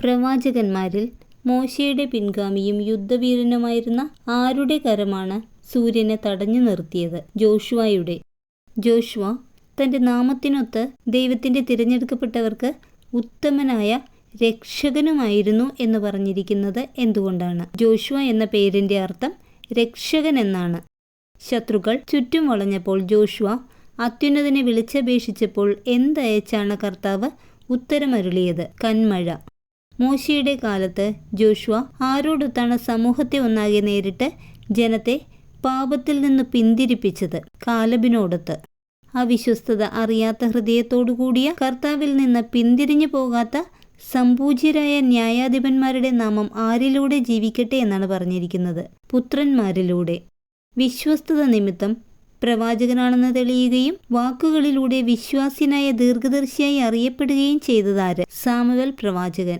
പ്രവാചകന്മാരിൽ മോശയുടെ പിൻഗാമിയും യുദ്ധവീരനുമായിരുന്ന ആരുടെ കരമാണ് സൂര്യനെ തടഞ്ഞു നിർത്തിയത്? ജോഷുവയുടെ. ജോഷുവ തൻ്റെ നാമത്തിനൊത്ത് ദൈവത്തിൻ്റെ തിരഞ്ഞെടുക്കപ്പെട്ടവർക്ക് ഉത്തമനായ രക്ഷകനുമായിരുന്നു എന്ന് പറഞ്ഞിരിക്കുന്നത് എന്തുകൊണ്ടാണ്? ജോഷുവ എന്ന പേരിൻ്റെ അർത്ഥം രക്ഷകൻ എന്നാണ്. ശത്രുക്കൾ ചുറ്റും വളഞ്ഞപ്പോൾ ജോഷുവ അത്യുന്നതനെ വിളിച്ചപേക്ഷിച്ചപ്പോൾ എന്തയച്ചാണ് കർത്താവ് ഉത്തരമരുളിയത്? കന്മഴ. മോശയുടെ കാലത്ത് ജോഷുവ ആരോടൊത്താണ് സമൂഹത്തെ ഒന്നാകെ നേരിട്ട് ജനത്തെ പാപത്തിൽ നിന്ന് പിന്തിരിപ്പിച്ചത്? കാലബിനോടൊത്ത്. അവിശ്വസ്തത അറിയാത്ത ഹൃദയത്തോടുകൂടിയ കർത്താവിൽ നിന്ന് പിന്തിരിഞ്ഞു പോകാത്ത സംപൂജ്യരായ ന്യായാധിപന്മാരുടെ നാമം ആരിലൂടെ ജീവിക്കട്ടെ എന്നാണ് പറഞ്ഞിരിക്കുന്നത്? പുത്രന്മാരിലൂടെ. വിശ്വസ്തത നിമിത്തം പ്രവാചകനാണെന്ന് തെളിയുകയും വാക്കുകളിലൂടെ വിശ്വാസ്യനായ ദീർഘദർശിയായി അറിയപ്പെടുകയും ചെയ്തതാര്? സാമുവേൽ പ്രവാചകൻ.